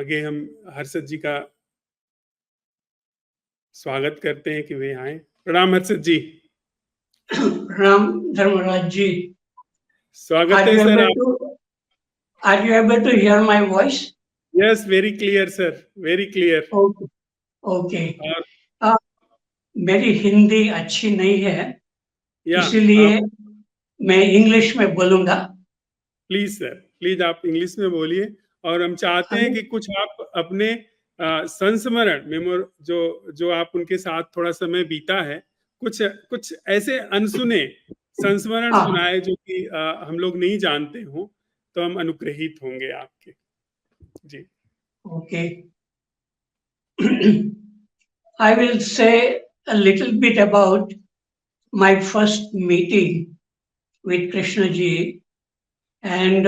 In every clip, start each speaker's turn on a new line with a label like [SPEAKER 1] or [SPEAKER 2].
[SPEAKER 1] आगे हम हर्षद जी का स्वागत करते हैं कि वे आए। प्रणाम हर्षद जी।
[SPEAKER 2] प्रणाम धर्मराज जी।
[SPEAKER 1] स्वागत है sir.
[SPEAKER 2] Are you able to hear my voice?
[SPEAKER 1] Yes, very clear sir, very clear.
[SPEAKER 2] Okay, okay. मेरी हिंदी अच्छी नहीं है, इसीलिए मैं इंग्लिश में बोलूंगा।
[SPEAKER 1] प्लीज सर, प्लीज आप इंग्लिश में बोलिए। और हम चाहते हैं कि कुछ आप अपने संस्मरण मेमोर जो आप उनके साथ थोड़ा समय बीता है, कुछ ऐसे अनसुने संस्मरण सुनाए जो कि हम लोग नहीं जानते हो, तो हम अनुग्रहित होंगे आपके। जी।
[SPEAKER 2] Okay. I will say a little bit about my first meeting with Krishna ji, and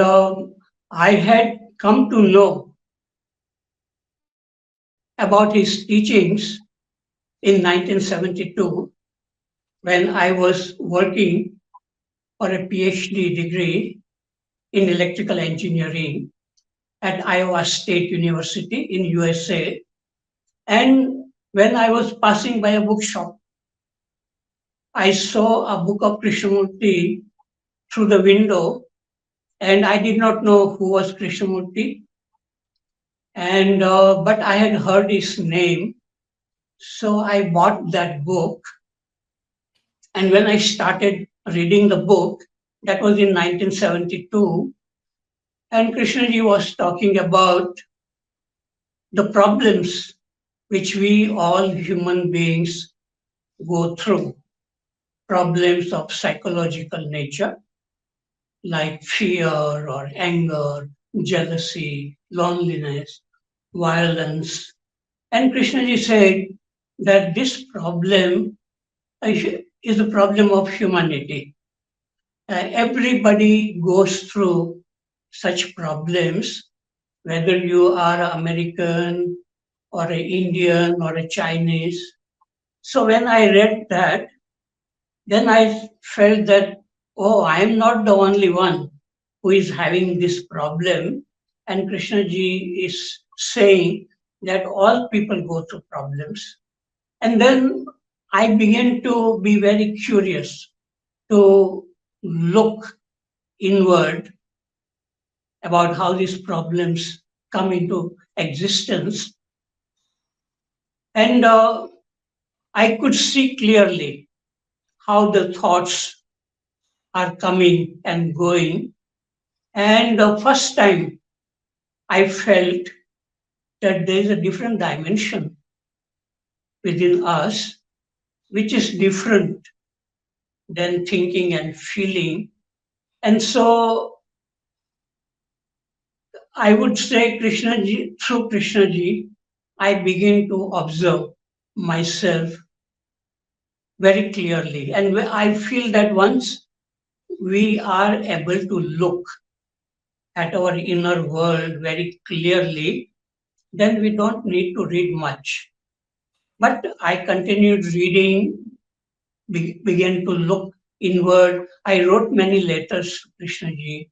[SPEAKER 2] I had come to know about his teachings in 1972 when I was working for a PhD degree in electrical engineering at Iowa State University in USA. And when I was passing by a bookshop, I saw a book of Krishnamurti through the window, and I did not know who was Krishnamurti. And but I had heard his name, so I bought that book. And when I started reading the book, that was in 1972, and Krishnaji was talking about the problems which we all human beings go through, problems of psychological nature, like fear or anger, jealousy, loneliness, violence. And Krishnaji said that this problem is a problem of humanity. Everybody goes through such problems, whether you are an American or an Indian or a Chinese. So when I read that, then I felt that, oh, I am not the only one who is having this problem. And Krishna ji is saying that all people go through problems. And then I began to be very curious to look inward about how these problems come into existence. And I could see clearly how the thoughts are coming and going. And the first time I felt that there is a different dimension within us, which is different than thinking and feeling. And so I would say through Krishna ji, I begin to observe myself very clearly. And I feel that once we are able to look at our inner world very clearly, then we don't need to read much. But I continued reading, began to look inward. I wrote many letters to Krishna ji,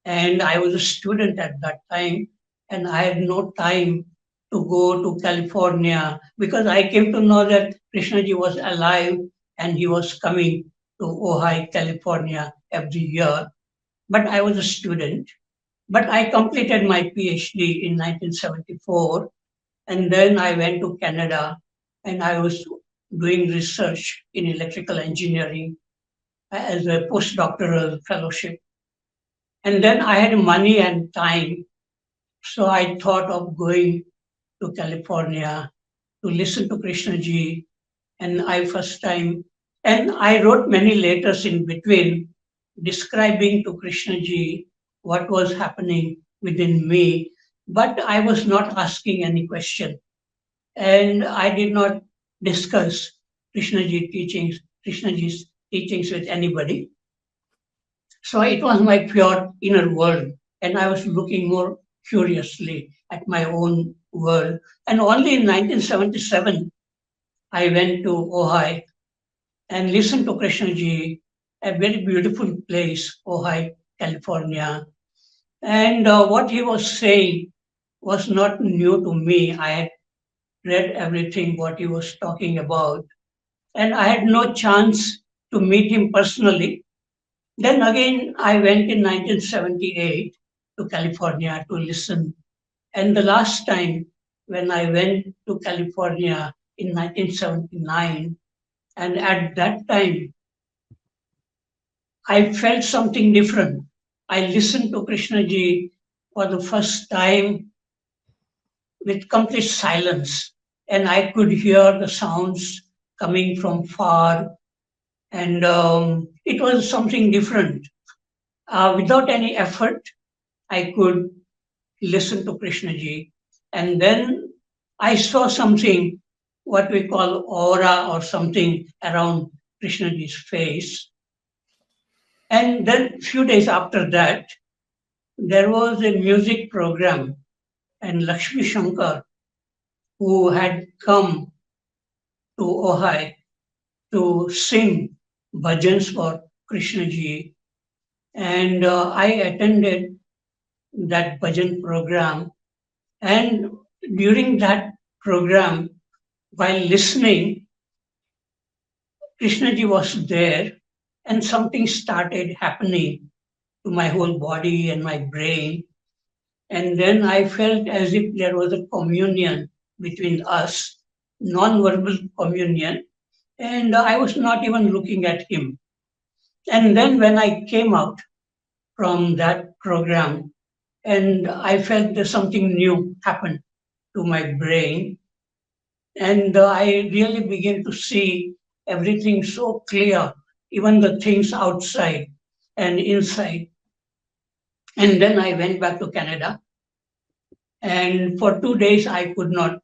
[SPEAKER 2] and I was a student at that time, and I had no time to go to California because I came to know that Krishna ji was alive and he was coming to Ojai, California every year. But I was a student. But I completed my PhD in 1974, and then I went to Canada, and I was doing research in electrical engineering as a postdoctoral fellowship. And then I had money and time, so I thought of going to California to listen to Krishna ji. And I wrote many letters in between describing to Krishna ji what was happening within me, but I was not asking any question. And I did not discuss Krishna ji's teachings with anybody. So it was my pure inner world, and I was looking more curiously at my own world. And only in 1977, I went to Ojai and listened to Krishna ji, a very beautiful place, Ojai, California. And what he was saying was not new to me. I had read everything what he was talking about, and I had no chance to meet him personally. Then again, I went in 1978 to California to listen. And the last time when I went to California in 1979, and at that time, I felt something different. I listened to Krishnaji for the first time with complete silence, and I could hear the sounds coming from far, and it was something different. Without any effort, I could listen to Krishnaji, and then I saw something, what we call aura or something around Krishnaji's face. And then few days after that, there was a music program, and Lakshmi Shankar, who had come to Ojai to sing bhajans for Krishnaji, and I attended that bhajan program. And during that program, while listening, Krishnaji was there, and something started happening to my whole body and my brain. And then I felt as if there was a communion between us, non-verbal communion, and I was not even looking at him. And then when I came out from that program, and I felt that something new happened to my brain, and I really began to see everything so clear, even the things outside and inside. And then I went back to Canada, and for 2 days I could not.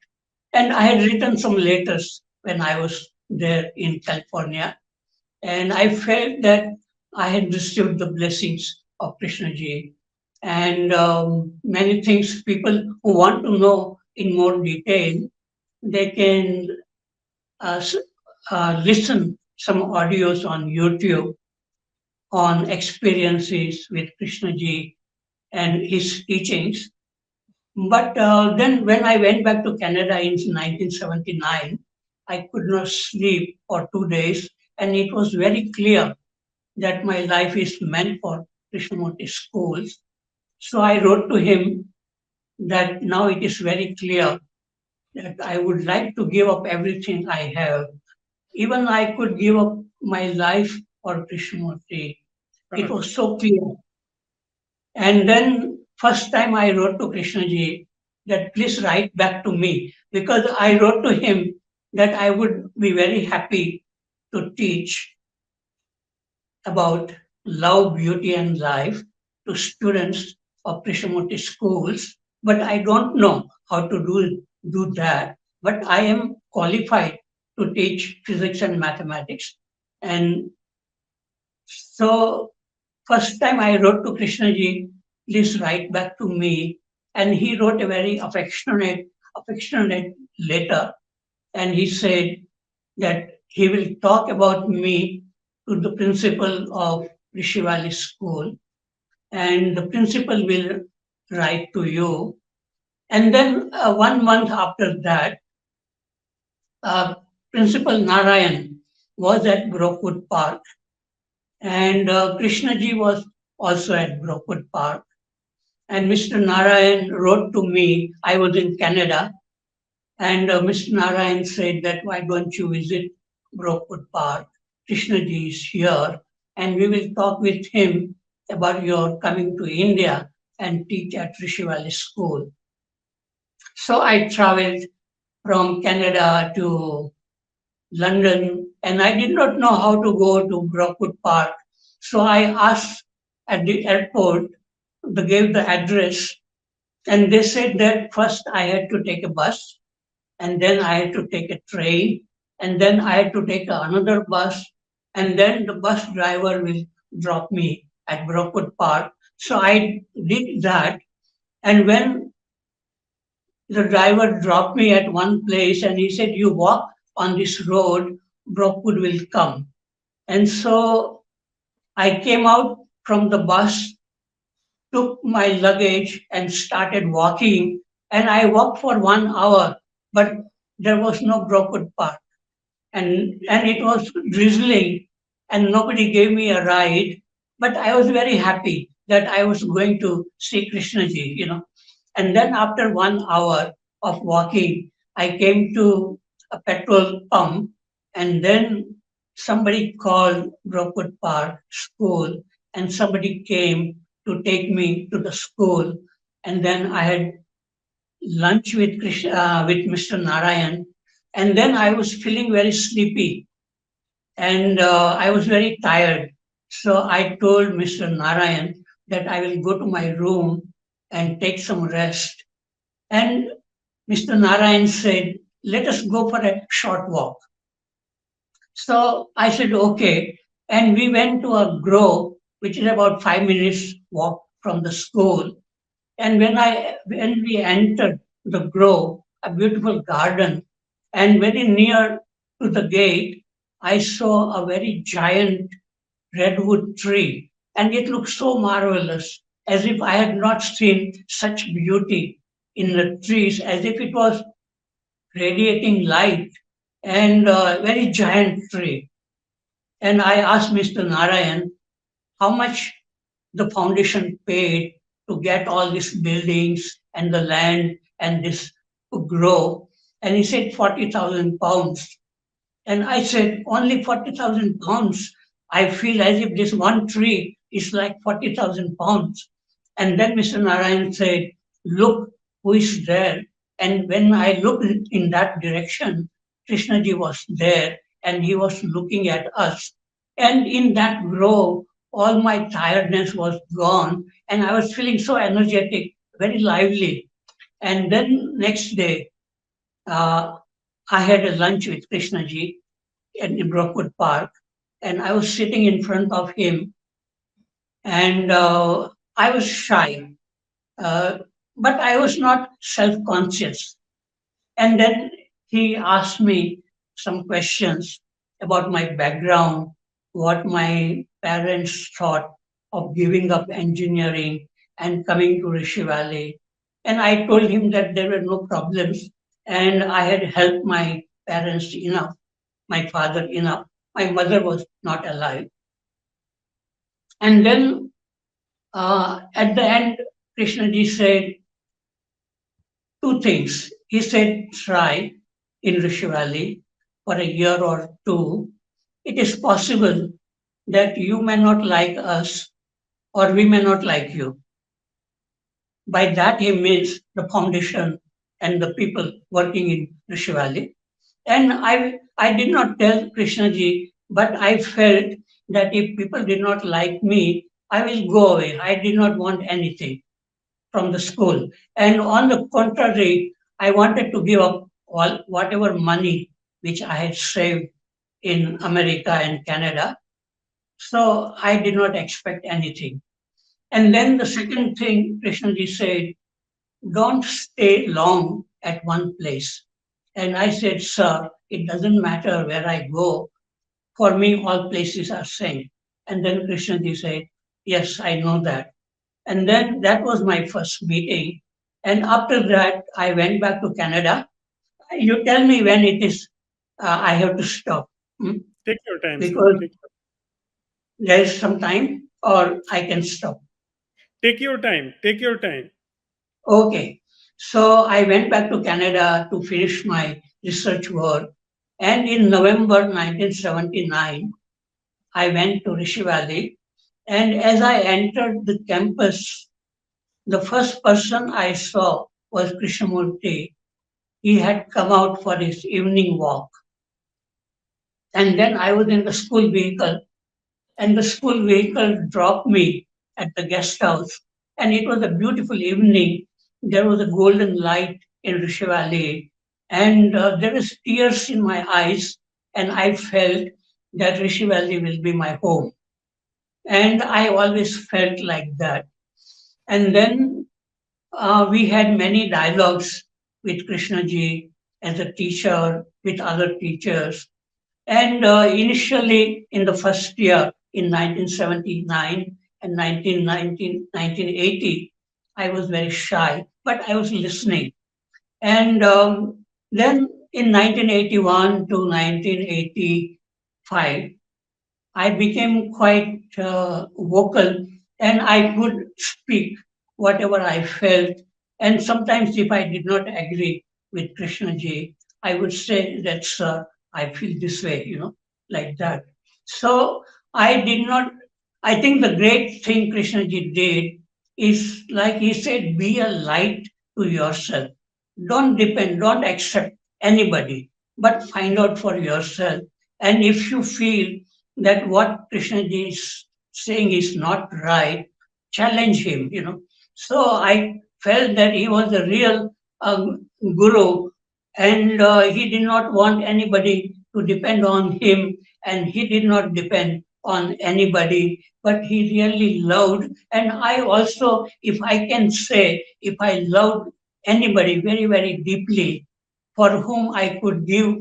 [SPEAKER 2] And I had written some letters when I was there in California, and I felt that I had received the blessings of Krishnaji. And many things people who want to know in more detail, they can uh, listen some audios on YouTube on experiences with Krishnaji and his teachings. But then when I went back to Canada in 1979, I could not sleep for 2 days, and it was very clear that my life is meant for Krishnamurti schools. So I wrote to him that now it is very clear that I would like to give up everything I have. Even I could give up my life for Krishnamurti. It was so clear. And then first time I wrote to Krishnaji that please write back to me, because I wrote to him that I would be very happy to teach about love, beauty, and life to students of Krishnamurti schools, but I don't know how to do that. But I am qualified to teach physics and mathematics. And so, first time I wrote to Krishnaji, please write back to me. And he wrote a very affectionate letter. And he said that he will talk about me to the principal of Rishi Valley School, and the principal will write to you. And then 1 month after that, Principal Narayan was at Brookwood Park, and Krishnaji was also at Brookwood Park. And Mr. Narayan wrote to me, I was in Canada, and Mr. Narayan said that why don't you visit Brookwood Park? Krishnaji is here, and we will talk with him about your coming to India and teach at Rishi Valley School. So I traveled from Canada to London, and I did not know how to go to Brookwood Park. So I asked at the airport, they gave the address, and they said that first I had to take a bus, and then I had to take a train, and then I had to take another bus, and then the bus driver will drop me at Brookwood Park. So I did that, and when the driver dropped me at one place and he said, you walk on this road, Brookwood will come. And so I came out from the bus, took my luggage and started walking And I walked for 1 hour, but there was no Brookwood Park. And it was drizzling, and nobody gave me a ride. But I was very happy that I was going to see Krishnaji. And then after 1 hour of walking, I came to a petrol pump, and then somebody called Brookwood Park School, and somebody came to take me to the school. And then I had lunch with Mr. Narayan, and then I was feeling very sleepy, and I was very tired. So I told Mr. Narayan that I will go to my room and take some rest. And Mr. Narayan said, "Let us go for a short walk." So I said, "Okay." And we went to a grove, which is about 5 minutes walk from the school. And when we entered the grove, a beautiful garden, and very near to the gate, I saw a very giant redwood tree, and it looked so marvelous, as if I had not seen such beauty in the trees, as if it was radiating light, and a very giant tree. And I asked Mr. Narayan how much the foundation paid to get all these buildings and the land and this to grow. And he said 40,000 pounds. And I said, "Only 40,000 pounds. I feel as if this one tree is like 40,000 pounds." And then Mr. Narayan said, "Look who is there." And when I looked in that direction, Krishnaji was there, and he was looking at us. And in that grove, all my tiredness was gone, and I was feeling so energetic, very lively. And then next day, uh, I had a lunch with Krishnaji in Brookwood Park, and I was sitting in front of him, and I was shy, uh, but I was not self-conscious. And then he asked me some questions about my background, what my parents thought of giving up engineering and coming to Rishi Valley. And I told him that there were no problems, and I had helped my parents enough, my father enough. My mother was not alive. And then at the end, Krishnaji said two things. He said, "Try in Rishi Valley for a year or two. It is possible that you may not like us or we may not like you." By that, he means the foundation and the people working in Rishi Valley. And I did not tell Krishnaji, but I felt that if people did not like me, I will go away. I did not want anything from the school. And on the contrary, I wanted to give up all whatever money which I had saved in America and Canada. So I did not expect anything. And then the second thing Krishnaji said, "Don't stay long at one place." And I said, "Sir, it doesn't matter where I go. For me, all places are same." And then Krishnaji said, "Yes, I know that." And then that was my first meeting. And after that, I went back to Canada. You tell me when it is, I have to stop.
[SPEAKER 1] Take your time, sir.
[SPEAKER 2] Because there is some time, or I can stop.
[SPEAKER 1] Take your time. Take your time.
[SPEAKER 2] Okay. So I went back to Canada to finish my research work. And in November 1979, I went to Rishi Valley. And as I entered the campus, the first person I saw was Krishnamurti. He had come out for his evening walk. And then I was in the school vehicle, and the school vehicle dropped me at the guest house. And it was a beautiful evening. There was a golden light in Rishi Valley, and there was tears in my eyes, and I felt that Rishi Valley will be my home. And I always felt like that. And then we had many dialogues with Krishnaji as a teacher, with other teachers. And initially, in the first year, in 1979 and 1980, I was very shy, but I was listening. And then in 1981 to 1985, I became quite vocal, and I could speak whatever I felt. And sometimes, if I did not agree with Krishnaji, I would say that, sir, I feel this way, like that. So I did not, I think the great thing Krishnaji did is, like he said, be a light to yourself. Don't accept anybody, but find out for yourself. And if you feel that what Krishnaji is saying is not right, challenge him. So I felt that he was a real guru, and he did not want anybody to depend on him, and he did not depend on anybody, but he really loved. And I also, if I can say, if I loved anybody very, very deeply, for whom I could give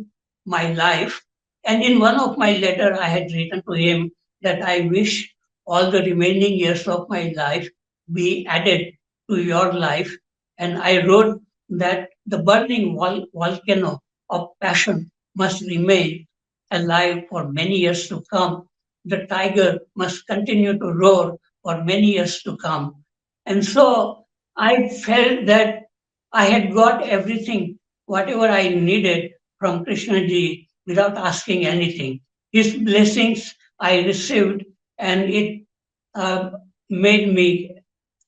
[SPEAKER 2] my life. And in one of my letter, I had written to him that I wish all the remaining years of my life be added to your life. And I wrote that the burning volcano of passion must remain alive for many years to come. The tiger must continue to roar for many years to come. And so I felt that I had got everything, whatever I needed from Krishnaji without asking anything. His blessings I received, and it uh, made me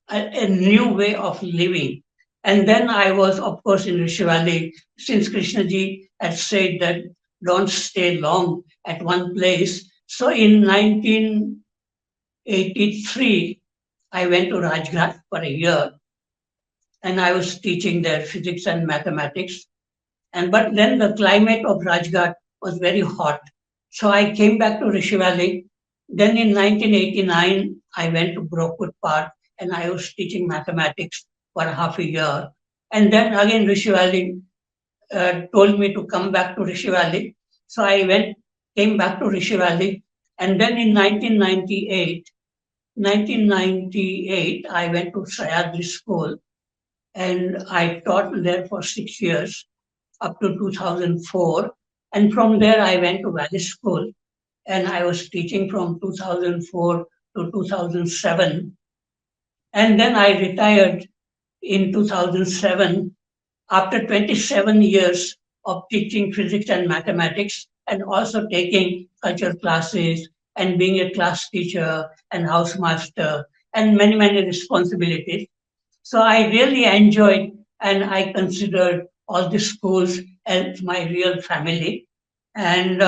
[SPEAKER 2] a new way of living. And then I was, of course, in Rishi Valley, since Krishnaji had said that don't stay long at one place. So in 1983, I went to Rajghat for a year, and I was teaching there physics and mathematics. And but then the climate of Rajghat was very hot. So I came back to Rishi Valley. Then in 1989, I went to Brookwood Park, and I was teaching mathematics for half a year. And then again, Rishi Valley told me to come back to Rishi Valley. So I came back to Rishi Valley. And then in 1998, I went to Sayadri School, and I taught there for 6 years up to 2004. And from there, I went to Valley School, and I was teaching from 2004 to 2007. And then I retired in 2007 after 27 years of teaching physics and mathematics, and also taking culture classes and being a class teacher and housemaster and many, many responsibilities. So I really enjoyed, and I considered all the schools as my real family. And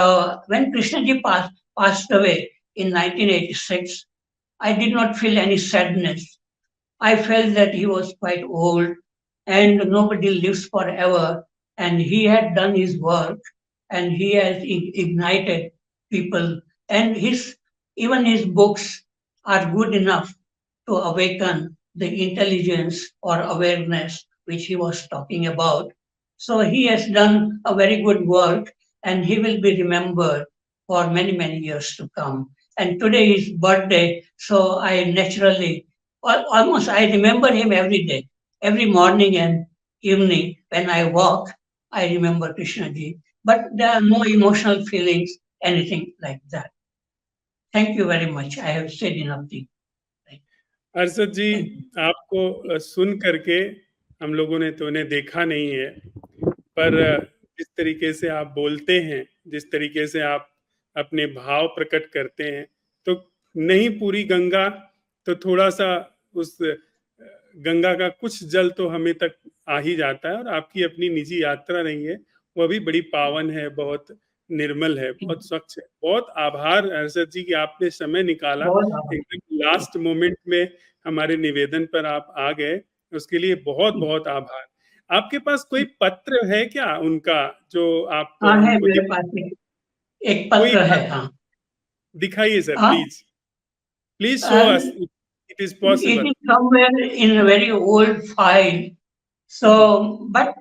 [SPEAKER 2] when Krishnaji passed away in 1986, I did not feel any sadness. I felt that he was quite old, and nobody lives forever. And he had done his work, and he has ignited people. And even his books are good enough to awaken the intelligence or awareness which he was talking about. So he has done a very good work, and he will be remembered for many, many years to come. And today is birthday, so I naturally, almost I remember him every day, every morning and evening when I walk, I remember Krishnaji. But there are no emotional feelings, anything like that. Thank you very much. I have said enough things.
[SPEAKER 1] Arshad ji,
[SPEAKER 2] Thank you.
[SPEAKER 1] आपको सुन करके, हम लोगों ने तो उन्हें देखा नहीं है, पर जिस तरीके से आप बोलते हैं, जिस तरीके से आप अपने भाव प्रकट करते हैं, तो नहीं पूरी गंगा तो थोड़ा सा उस गंगा का कुछ जल तो हमें तक आ ही जाता है। और आपकी अपनी निजी यात्रा रही है, वह भी बड़ी पावन है, बहुत निर्मल है, बहुत स्वच्छ है। बहुत आभार हर्षद जी कि आपने समय निकाला, एकदम लास्ट मोमेंट में हमारे निवेदन पर आप आ गए, उसके लिए बहुत बहुत आभार। आपके पास कोई पत्र है क्या उनका, जो आप
[SPEAKER 2] हाँ है,
[SPEAKER 1] हमको
[SPEAKER 2] मेरे पास एक
[SPEAKER 1] कोई
[SPEAKER 2] पत्र है। हाँ,
[SPEAKER 1] दिखाइए सर,
[SPEAKER 2] हाँ,
[SPEAKER 1] please please show us, it is
[SPEAKER 2] it
[SPEAKER 1] possible.
[SPEAKER 2] is somewhere in a very old file. So, but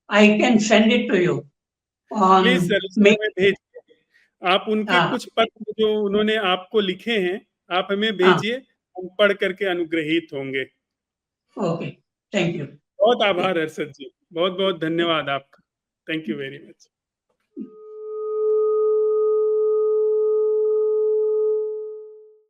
[SPEAKER 2] I can send it to you
[SPEAKER 1] please
[SPEAKER 2] on
[SPEAKER 1] sir, उसे
[SPEAKER 2] make.
[SPEAKER 1] हमें भेजिए। आप उनके कुछ पत्र जो उन्होंने आपको लिखे हैं, आप हमें भेजिए, हम पढ़ करके अनुग्रहित होंगे।
[SPEAKER 2] Okay, thank you.
[SPEAKER 1] बहुत आभार हर्षद जी, बहुत बहुत धन्यवाद आपका। Thank you very much.